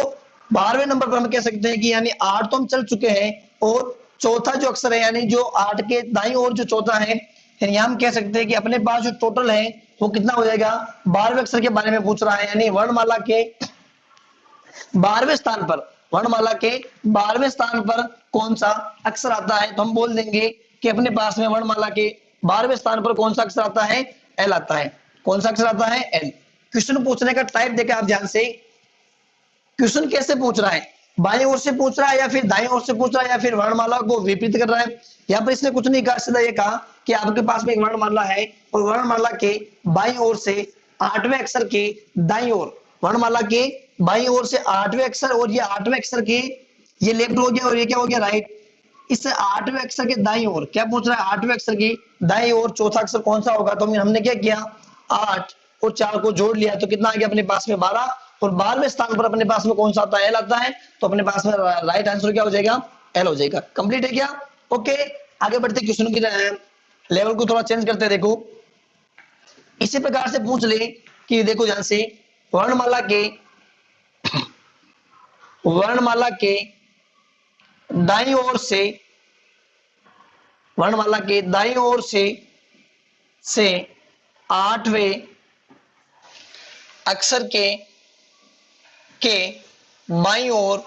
12वें नंबर पर हम कह सकते हैं कि यानी 8 तो हम चल चुके हैं और चौथा जो अक्षर है यानी जो 8 के दाईं ओर जो चौथा है, यानी हम कह सकते हैं कि अपने पास जो टोटल है वो कितना हो जाएगा। 12वें अक्षर के बारे में पूछ रहा है, यानी वर्णमाला के 12वें स्थान पर, वर्णमाला के 12वें स्थान पर कौन सा अक्षर आता है। तो हम बोल देंगे कि अपने पास में वर्णमाला के 12वें स्थान पर कौन सा अक्षर आता है, एल आता है। कौन सा अक्षर आता है? एल। क्वेश्चन पूछने का टाइप देखें आप ध्यान से, क्वेश्चन कैसे पूछ रहा है, बाईं ओर से पूछ रहा है या फिर दाईं ओर से पूछ रहा है या फिर वर्णमाला को विपरीत कर रहा है। यहाँ पर इसने कुछ नहीं कहा, सीधा ये कहा कि आपके पास में एक वर्णमाला है और वर्णमाला के बाईं ओर से 8वें अक्षर के दाईं ओर, वर्णमाला के बाईं ओर से 8वें अक्षर और ये 8वें अक्षर के, ये लेफ्ट हो गया और ये क्या हो गया? राइट। इस 8वें अक्षर के दाईं ओर क्या पूछ रहा है? 8वें अक्षर की दाईं ओर चौथा अक्षर कौन सा होगा? तो हमने क्या किया, 8 और 4 को जोड़ लिया तो कितना आ गया अपने पास में? 12। और 12वें स्थान पर अपने पास में कौन सा आता है? एल आता है। तो अपने पास में राइट आंसर क्या हो जाएगा? एल हो जाएगा। कंप्लीट है क्या? ओके, आगे बढ़ते क्वेश्चन की लेवल को थोड़ा चेंज करते हैं। देखो इसी प्रकार से पूछ ले कि देखो ध्यान से, वर्णमाला के वर्णमाला के दाईं ओर से, वर्णमाला के दाईं ओर से 8वें अक्षर के बाईं ओर,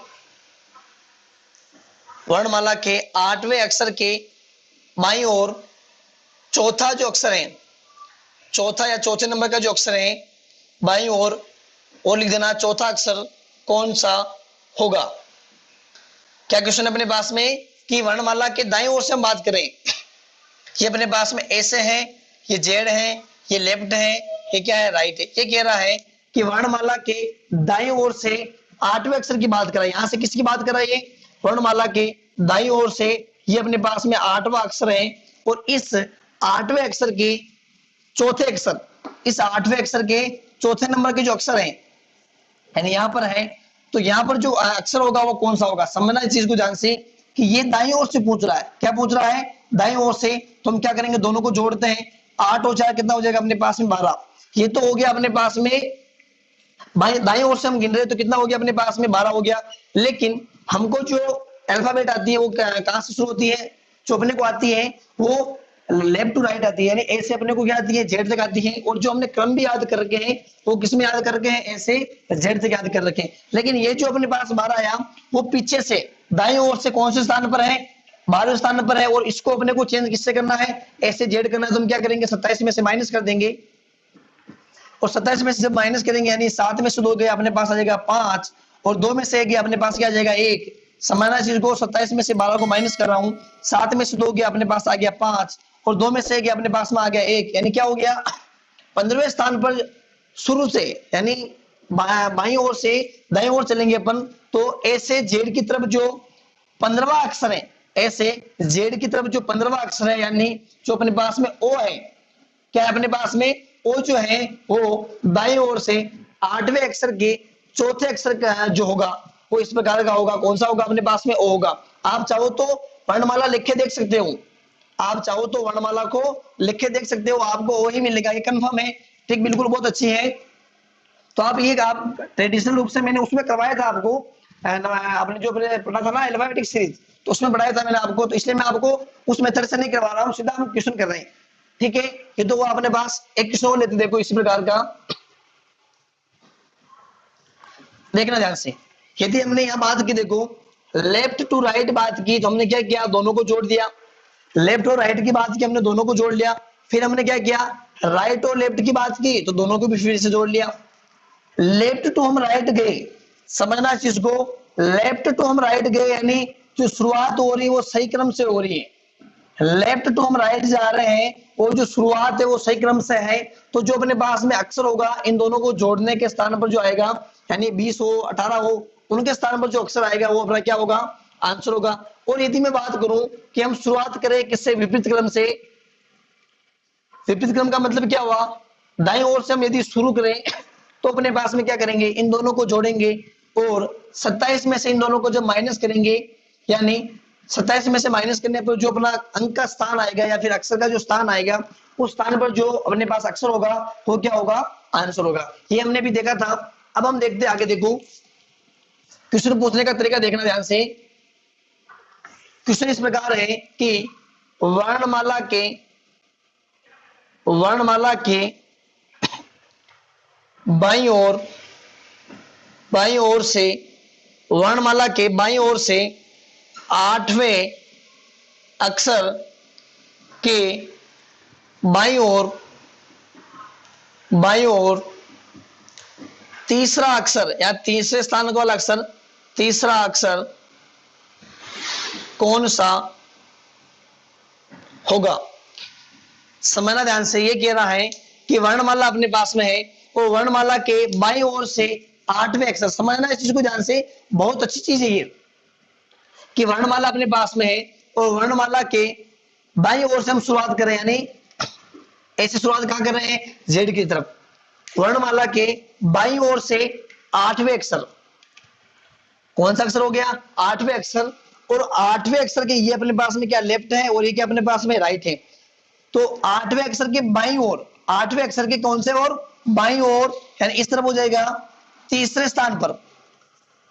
वर्णमाला के 8वें अक्षर के बाईं ओर चौथा जो अक्षर है, चौथा या चौथे नंबर का जो अक्षर है बाईं ओर, और लिख देना चौथा अक्षर कौन सा होगा। क्या क्वेश्चन अपने पास में कि वर्णमाला के दाईं ओर से हम बात करें, ये अपने पास में ऐसे है, ये जेड है, ये लेफ्ट है, ये क्या है? राइट है। ये कह रहा है कि वर्णमाला के दाईं ओर से 8वें अक्षर की बात कराई। यहां से किसकी बात कराइए? वर्णमाला के दाईं ओर से ये अपने पास में 8वां अक्षर है और इस 8वें अक्षर के चौथे अक्षर, इस 8वें अक्षर के चौथे नंबर के जो अक्षर है यानी यहां पर है, तो यहां पर जो अक्षर होगा वो कौन सा होगा? समझना इस चीज को ध्यान से कि ये दाईं ओर से पूछ रहा है। क्या पूछ रहा है? दाईं ओर से। तो हम क्या करेंगे? दोनों को जोड़ते हैं। 8 और 4 कितना हो जाएगा अपने पास में? 12। ये तो हो गया अपने पास में, दाईं ओर से हम गिन रहे तो कितना हो गया अपने पास में? 12 हो गया। लेकिन हमको जो अल्फाबेट आती है वो कहां से शुरू होती है? जो अपने को आती है वो लेफ्ट टू राइट आती है, यानी ए से अपने को क्या आती है? जेड तक आती है। और जो हमने क्रम भी याद करके हैं वो किसमें याद करके हैं? ए से जेड तक याद कर रखे हैं। लेकिन ये जो अपने पास 12 आया वो पीछे से दाईं ओर से कौन से स्थान पर है? 12वें स्थान पर है। और इसको अपने को चेंज किससे करना है? ए से जेड करना है। तो हम क्या करेंगे? 27 में से माइनस कर देंगे और 27 में से जब माइनस करेंगे यानी 7 में से 2 गया अपने पास आ जाएगा 5 और 2 में से 1 गया अपने पास क्या आ जाएगा? 1। समाना चीज को 27 में से 12 को माइनस कर रहा हूं, 7 में से 2 गया अपने पास आ गया 5 और 2 में से 1 गया अपने पास में आ गया 1, यानी क्या हो गया? 15वें स्थान पर शुरू से, यानी बाईं ओर से दाईं ओर चलेंगे अपन तो ए से जेड की तरफ जो 15वां अक्षर है, ए से जेड की तरफ जो 15वां अक्षर है यानी जो अपने पास में ओ है, क्या है अपने पास में? ओ जो है वो दाईं ओर से 8वें अक्षर के चौथे अक्षर का जो होगा वो इस प्रकार का होगा। कौन सा होगा अपने पास में? ओ होगा। आप चाहो तो वर्णमाला लिख के देख सकते हो, आप चाहो तो वर्णमाला को लिख के देख सकते हो, आपको वही मिलेगा। ये कंफर्म है, ठीक, बिल्कुल, बहुत अच्छी है। तो आप ये आप ट्रेडिशनल रूप से मैंने उसमें करवाया था आपको, आपने जो पढ़ा था ना अल्फाबेटिक सीरीज, तो उसमें पढ़ाया था मैंने आपको, तो इसलिए मैं आपको उस मेथड से नहीं करवा रहा हूँ, सीधा हम क्वेश्चन कर रहे हैं। ठीक है, ये तो वो अपने पास एक क्वेश्चन लेते, देखो इसी प्रकार का, देखना ध्यान से। यदि हमने यहाँ बात की, देखो लेफ्ट टू राइट बात की, तो हमने क्या किया? दोनों को जोड़ दिया। लेफ्ट और राइट की बात की, हमने दोनों को जोड़ लिया। फिर हमने क्या किया? राइट और लेफ्ट की बात की, तो दोनों को भी फिर से जोड़ लिया। लेफ्ट टू हम राइट गए, समझना इस चीज को, लेफ्ट टू हम राइट गए यानी जो शुरुआत हो रही है वो सही क्रम से हो रही है। लेफ्ट टू हम राइट जा रहे हैं और जो शुरुआत है वो सही क्रम से है। तो जो अपने पास में अक्षर होगा इन दोनों को जोड़ने के स्थान पर जो आएगा, यानी 20 हो 18 हो, उनके स्थान पर जो अक्षर आएगा वो अपना क्या होगा? आंसर होगा। और यदि मैं बात करूं कि हम शुरुआत करें किससे? विपरीत क्रम से। विपरीत क्रम का मतलब क्या हुआ? दाईं ओर से हम यदि शुरू करें तो अपने पास में क्या करेंगे? इन दोनों को जोड़ेंगे और 27 में से इन दोनों को जब माइनस करेंगे, यानी 27 में से माइनस करने पर जो अपना अंक का स्थान आएगा या फिर अक्षर का जो स्थान आएगा, उस स्थान पर जो अपने पास अक्षर होगा वो क्या होगा? आंसर होगा। ये हमने भी देखा था। अब हम देखते आगे, देखो क्वेश्चन पूछने का तरीका देखना ध्यान से। क्वेश्चन इस प्रकार है कि वर्णमाला के बाईं ओर से, वर्णमाला के बाईं ओर से 8वें अक्षर के बाईं ओर बाईं ओर तीसरा अक्षर या तीसरे स्थान वाला अक्षर, तीसरा अक्षर कौन सा होगा। समझना ध्यान से, ये कह रहा है कि वर्णमाला अपने पास में है और वर्णमाला के बाईं ओर से आठवें अक्षर, समझना इस चीज को ध्यान से, बहुत अच्छी चीज है ये कि वर्णमाला अपने पास में है और वर्णमाला के बाईं ओर से हम शुरुआत करें, यानी ऐसे शुरुआत कहां कर रहे हैं, जेड की तरफ। वर्णमाला के बाईं ओर से आठवें अक्षर, कौन सा अक्षर हो गया, आठवें अक्षर। और आठवें अक्षर के ये अपने पास में क्या लेफ्ट है और ये क्या अपने पास में राइट है। तो आठवें अक्षर के बाईं ओर, आठवें अक्षर के कौन से ओर, बाईं ओर, यानी इस तरफ हो जाएगा तीसरे स्थान पर।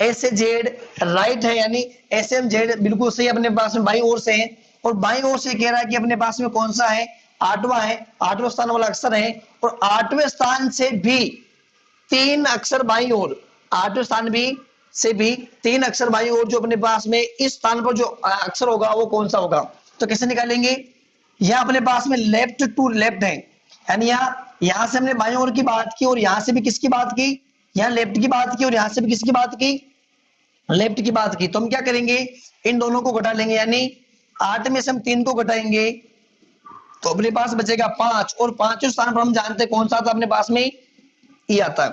एस ए जेड राइट है, यानी एस एम जेड बिल्कुल सही अपने पास में बाईं ओर से है। और बाईं ओर से कह रहा है कि अपने पास में कौन सा है, आठवां है, आठवें स्थान वाला अक्षर है। और आठवें स्थान से भी तीन अक्षर बाईं ओर, आठवें स्थान भी से भी तीन अक्षर बाईं ओर जो अपने पास में इस स्थान पर जो अक्षर होगा वो कौन सा होगा। तो कैसे निकालेंगे, यह अपने पास में लेफ्ट टू लेफ्ट है, यानी यहां से हमने बाईं ओर की बात की और यहां से भी किसकी बात की, यहां लेफ्ट की बात की और यहां से भी किसकी बात की, लेफ्ट की बात की। तो हम क्या करेंगे, इन दोनों को घटा लेंगे, यानी 8 में से हम 3 को घटाएंगे तो अपने पास बचेगा 5। और पांचवें स्थान पर हम जानते हैं कौन सा आता अपने पास में, ई आता है।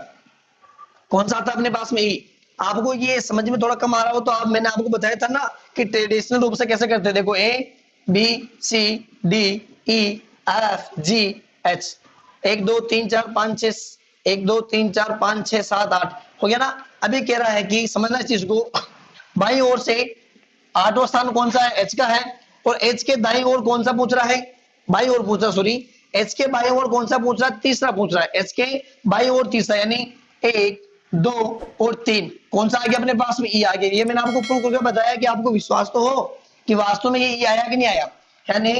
कौन सा आता अपने पास में, ई। आपको ये समझ में थोड़ा कम आ रहा हो तो आप, मैंने आपको बताया था ना कि ट्रेडिशनल रूप से कैसे करते हैं। देखो A B C D E F G H, 1 2 3 4 5 6, 1 2 3 4 5 6 7 8 हो गया ना। अभी कह रहा है कि समझना इस चीज को, बाईं ओर से आठवां स्थान कौन सा है, एच का है। और एच के दाईं ओर कौन सा पूछ रहा है, बाईं ओर पूछ रहा, सॉरी, एच के बाईं ओर कौन सा पूछ रहा है, तीसरा पूछ रहा है। एच के बाईं ओर तीसरा, यानी 1 2 और 3 कौन सा आ गया अपने पास में, ई आ गया। ये मैंने आपको प्रूव करके बताया कि आपको विश्वास तो हो कि वास्तव में ये ई आया कि नहीं आया। यानी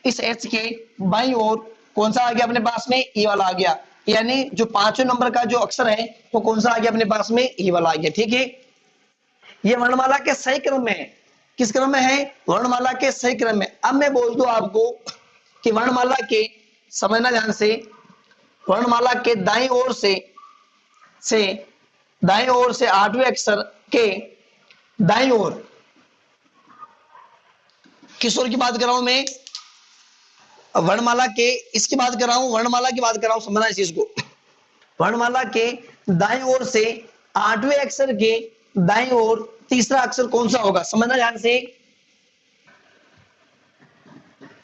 इस एच के बाईं ओर कौन सा आ गया अपने पास में, ई वाला आ गया। यानी जो पांचवें नंबर का जो अक्षर है वो कौन सा आ गया अपने पास में, ई वाला आ गया। ठीक है, ये वर्णमाला के सही क्रम में है। किस क्रम में है, वर्णमाला के सही क्रम में। अब मैं बोल दूं आपको कि वर्णमाला के, समझना ध्यान से, वर्णमाला के दाईं ओर से दाईं ओर से आठवें अक्षर के दाईं ओर, किस ओर की बात कर रहा हूं मैं, वर्णमाला के इसकी बात कर रहा हूं, वर्णमाला की बात कर रहा हूं, समझना इस चीज को। वर्णमाला के दाईं ओर से आठवें अक्षर के दाईं ओर तीसरा अक्षर कौन सा होगा, समझना ध्यान से।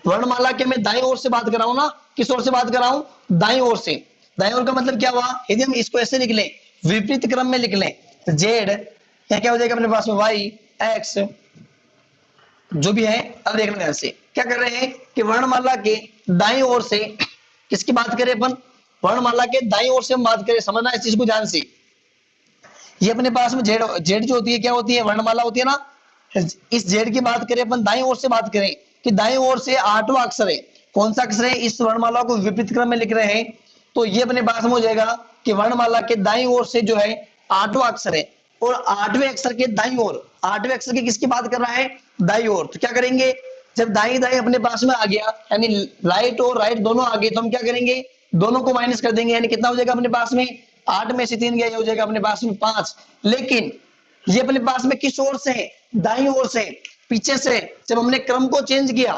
वर्णमाला के मैं दाईं ओर से बात कर रहा हूं ना, किस ओर से बात कर रहा हूं, दाईं ओर से। दाईं ओर का मतलब क्या हुआ, यदि हम इसको ऐसे लिख लें, विपरीत क्रम में लिख लें, जेड या क्या हो जाएगा अपने पास में, वाई एक्स जो भी है। अब देखना ध्यान से, क्या कर रहे हैं कि वर्णमाला के दाईं ओर से किसकी बात करें अपन, वर्णमाला के दाईं ओर से हम बात करें, समझना इस चीज को ध्यान से। ये अपने पास में जेड, जेड जो होती है क्या होती है, वर्णमाला होती है ना। इस जेड की बात करें अपन, दाईं ओर से बात करें कि दाईं ओर से आठवां अक्षर है, कौन सा अक्षर है, इस वर्णमाला को विपरीत क्रम में लिख रहे हैं तो ये अपने पास में हो जाएगा कि वर्णमाला के दाईं ओर से जो है आठवां अक्षर है। और आठवें अक्षर के दाईं ओर, आठवें अक्षर की किसकी बात कर रहा है, दाईं ओर। तो क्या करेंगे, जब दाई दाई अपने पास में आ गया, यानी राइट और राइट दोनों आ गए, तो हम क्या करेंगे, दोनों को माइनस कर देंगे, यानी कितना हो जाएगा अपने पास में, 8 में से 3 गया, ये हो जाएगा अपने पास में 5। लेकिन ये अपने पास में किस ओर से, दाईं ओर से, पीछे से। जब हमने क्रम को चेंज किया,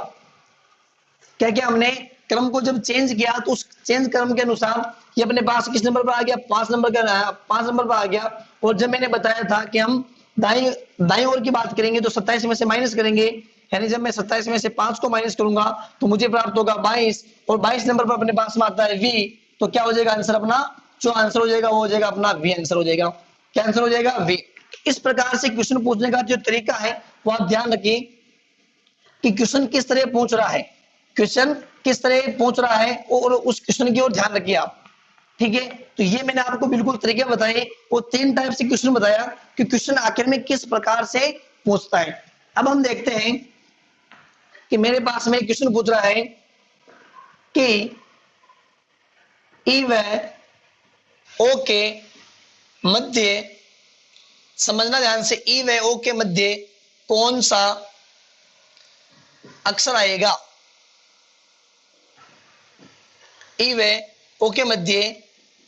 क्या क्या हमने क्रम को जब चेंज किया तो उस चेंज क्रम के अनुसार ये अपने पास किस नंबर पर आ गया, 5 नंबर का, 5 नंबर पर आ गया। और जब मैंने बताया था कि हम दाई दाई ओर की बात करेंगे तो 27 में से माइनस करेंगे, यानी जब मैं 27 में से 5 को माइनस करूंगा तो मुझे प्राप्त होगा 22। और 22 नंबर पर अपने पास में आता है वी। तो क्या हो जाएगा आंसर अपना, जो आंसर हो जाएगा वो हो जाएगा अपना वी आंसर हो जाएगा। क्या आंसर हो जाएगा, वी। इस प्रकार से क्वेश्चन पूछने का जो तरीका है वो आप ध्यान रखिए कि क्वेश्चन किस तरह पूछ रहा है, क्वेश्चन किस तरह पूछ रहा है और उस क्वेश्चन की ओर ध्यान रखिए आप। ठीक है, तो ये मैंने आपको बिल्कुल तरीके बताए, वो 3 टाइप से क्वेश्चन बताया कि क्वेश्चन आखिर में किस प्रकार से पूछता है। अब हम देखते हैं कि मेरे पास में क्वेश्चन पूछ रहा है कि ई व ओ के मध्य, समझना ध्यान से, ई व ओ के मध्य कौन सा अक्षर आएगा, ई व ओ के मध्य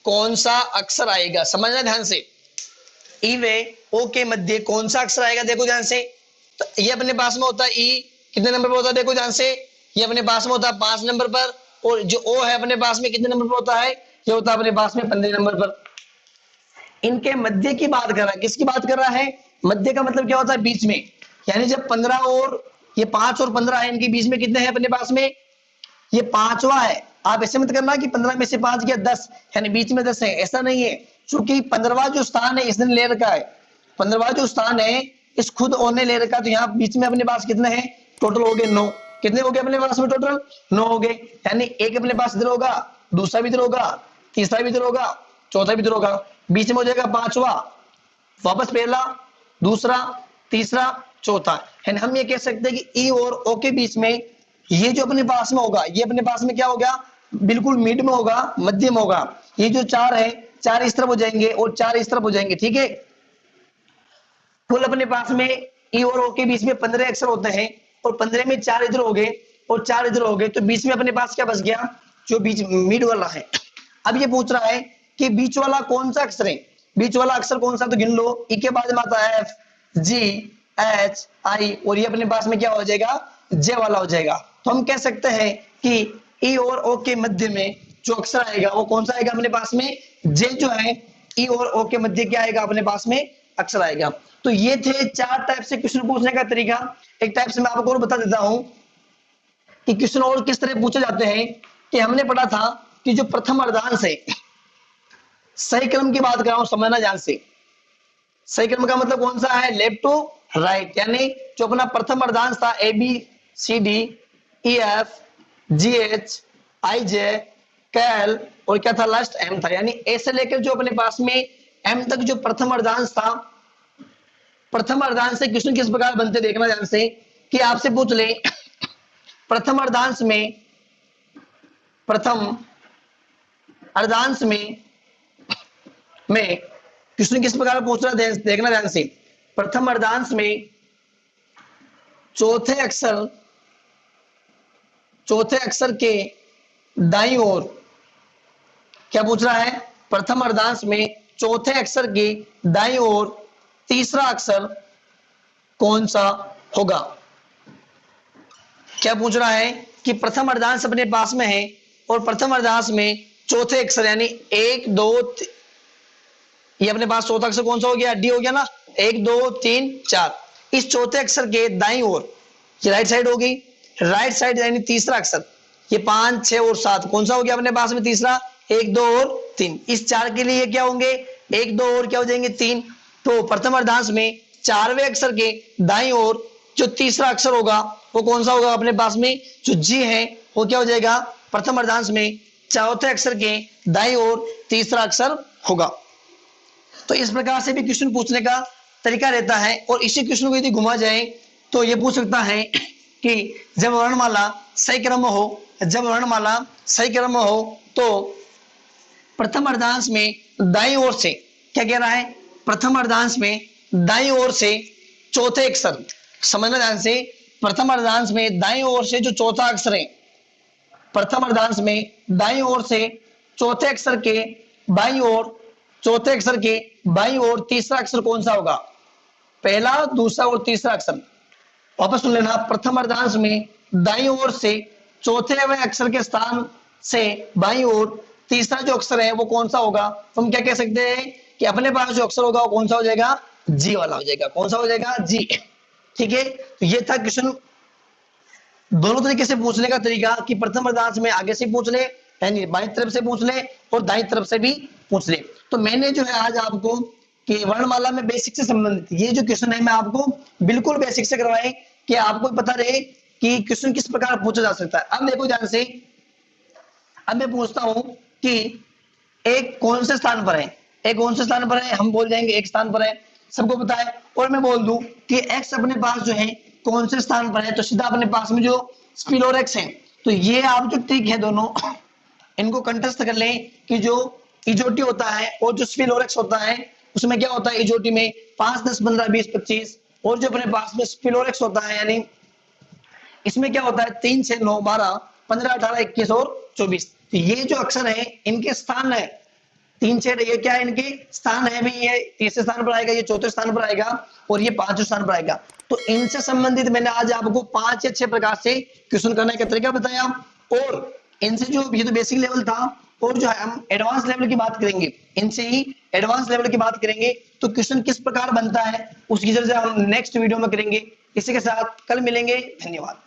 कौन सा अक्षर आएगा, समझना ध्यान से। ई व ओ के मध्य कौन सा अक्षर आएगा, देखो ध्यान से। तो ये अपने पास में होता है ई, कितने नंबर पर होता है, देखो ध्यान से। ये अपने पास में होता है 5 नंबर पर, और जो ओ है अपने पास में कितने नंबर पर होता है, ये होता है अपने पास में 15 नंबर पर। इनके मध्य की बात कर रहा है, किसकी बात कर रहा है, मध्य का मतलब क्या होता है, बीच में। यानी जब 15 और ये 5 और 15 है, इनके बीच में कितने हैं अपने पास में, ये पांचवा है। आप ऐसे मत करना कि 15 में से 5 गया 10, यानी बीच में 10 है, ऐसा नहीं है। क्योंकि 15वां जो स्थान है इसने ले रखा है, 15वां जो स्थान है इस खुद ओ ने ले रखा है। तो यहाँ बीच में अपने पास कितने हैं, टोटल हो गए 9। कितने हो गए अपने पास में, टोटल 9 हो गए। यानी एक अपने पास इधर होगा, दूसरा भी इधर होगा, तीसरा भी इधर होगा, चौथा भी इधर होगा, बीच में हो जाएगा 5वां, वापस पहला, दूसरा, तीसरा, चौथा। यानी हम ये कह सकते हैं कि ई और ओ के बीच में ये जो अपने पास में होगा, ये अपने पास में क्या होगा, बिल्कुल मिड में होगा, मध्य में होगा। ये जो 4 है, 4 इस तरफ हो जाएंगे और 4 इस तरफ हो जाएंगे, ठीक है। कुल अपने पास में ई और ओ के बीच में 15 अक्षर होते हैं, और 15 में 4 इधर हो गए और 4 इधर हो गए, तो बीच में अपने पास क्या बच गया, जो बीच मिड वाला है। अब ये पूछ रहा है कि बीच वाला कौन सा अक्षर है, बीच वाला अक्षर कौन सा, तो गिन लो। ई के बाद में आता है एफ, जी, एच, आई, और ये अपने पास में क्या हो जाएगा, जे वाला हो जाएगा। तो हम कह सकते हैं कि ई और ओ के मध्य में जो अक्षर आएगा वो कौन सा आएगा अपने पास में, जे जो है ई और ओ के मध्य क्या आएगा अपने पास में, अक्षर आएगा। तो ये थे 4 टाइप से क्वेश्चन पूछने का तरीका। एक टाइप से मैं आपको और बता देता हूं कि क्वेश्चन और किस तरह पूछे जाते हैं। कि हमने पढ़ा था कि जो प्रथम अर्धांश है, सही क्रम की बात कर रहा हूं, समझना ध्यान से। सही क्रम का मतलब कौन सा है, लेफ्ट टू राइट। यानी जो अपना प्रथम अर्धांश था A B C D E F G H I J K L और क्या था लास्ट एम था। यानी ए से लेकर जो अपने पास में एम तक जो प्रथम अर्धांश था, प्रथम अर्धांश से क्वेश्चन किस प्रकार बनते देखना ध्यान से। कि आपसे पूछ ले प्रथम अर्धांश में, प्रथम अर्धांश में क्वेश्चन किस प्रकार पूछ रहा है देखना ध्यान से। प्रथम अर्धांश में चौथे अक्षर के दाईं ओर क्या पूछ रहा है, प्रथम अर्धांश में चौथे अक्षर के दाईं ओर तीसरा अक्षर कौन सा होगा। क्या पूछ रहा है कि प्रथम अर्धांश अपने पास में है और प्रथम अर्धांश में चौथे अक्षर यानी 1 2 ये अपने पास चौथा अक्षर कौन सा हो गया, डी हो गया ना, 1 2 3 4। इस चौथे अक्षर के दाईं ओर ये राइट साइड होगी, राइट साइड यानी तीसरा अक्षर ये 5 6 और 7 कौन सा हो गया अपने पास में तीसरा, 1 2 और 3। इस 4 के लिए क्या होंगे, 1 2 और क्या हो जाएंगे 3। तो प्रथम अर्धांश में 4वें अक्षर के दाईं ओर जो तीसरा अक्षर होगा वो कौन सा होगा अपने पास में, जो जी है वो क्या हो जाएगा, प्रथम अर्धांश में चौथे अक्षर के दाईं ओर तीसरा अक्षर होगा। तो इस प्रकार से भी क्वेश्चन पूछने का तरीका रहता है। और इसी क्वेश्चन को यदि घुमा जाए तो ये पूछ सकता है कि जब वर्णमाला सही क्रम में हो, जब वर्णमाला सही क्रम में हो तो प्रथम अर्धांश में दाईं ओर से क्या कह रहा है, प्रथम अर्धांश में दाईं ओर से चौथे अक्षर, समझना ध्यान से। प्रथम अर्धांश में दाईं ओर से जो चौथा अक्षर है, प्रथम अर्धांश में दाईं ओर से चौथे अक्षर के बाईं ओर, चौथे अक्षर के बाईं ओर तीसरा अक्षर कौन सा होगा, पहला दूसरा और तीसरा अक्षर। वापस सुन लेना, प्रथम अर्धांश में दाईं ओर से चौथे अक्षर के स्थान से बाईं ओर तीसरा जो अक्षर है वो कौन सा होगा। तो हम क्या कह सकते हैं कि अपने पास जो अक्षर होगा वो कौन सा हो जाएगा, जी वाला हो जाएगा। कौन सा हो जाएगा, जी। ठीक है, तो ये था क्वेश्चन दोनों तरीके से पूछने का तरीका कि प्रथम अर्धांश में आगे से पूछ ले यानी बाईं तरफ से पूछ ले और दाईं तरफ से भी पूछ ले। तो मैंने जो है आज आपको कि वर्णमाला में बेसिक से संबंधित ये जो क्वेश्चन है मैं आपको बिल्कुल बेसिक से करवाए कि आपको पता रहे कि क्वेश्चन किस प्रकार पूछा जा सकता है। अब देखो ध्यान से, अब मैं पूछता हूं कि एक कौन से स्थान पर है, एक कौन से स्थान पर है, हम बोल जाएंगे एक स्थान पर है, सबको पता है। और मैं बोल दूं कि x अपने पास जो है कौन से स्थान पर है, तो सीधा अपने पास में जो स्पिलोरेक्स है। तो ये आप जो ट्रिक है दोनों इनको कंठस्थ कर लें कि जो इजोटी होता है और जो स्पिलोरेक्स होता है उसमें क्या होता है, इजोटी में 5 10 15 20 25 और जो अपने पास में स्पिलोरेक्स होता है यानी इसमें क्या होता है 3 6 9 12 15 18 21 और 24। तो ये जो अक्षर है इनके स्थान है तीन छह ये क्या है, इनके स्थान है भी, ये तीसरे स्थान पर आएगा, ये चौथे स्थान पर आएगा और ये पांचवें स्थान पर आएगा। तो इनसे संबंधित मैंने आज आपको 5 या 6 प्रकार से क्वेश्चन करने का तरीका बताया। और इनसे जो ये तो बेसिक लेवल था, और जो है हम एडवांस लेवल की बात करेंगे, इनसे ही एडवांस लेवल की बात करेंगे तो क्वेश्चन किस प्रकार बनता है उसकी चर्चा हम नेक्स्ट वीडियो में करेंगे। इसी के साथ कल मिलेंगे, धन्यवाद।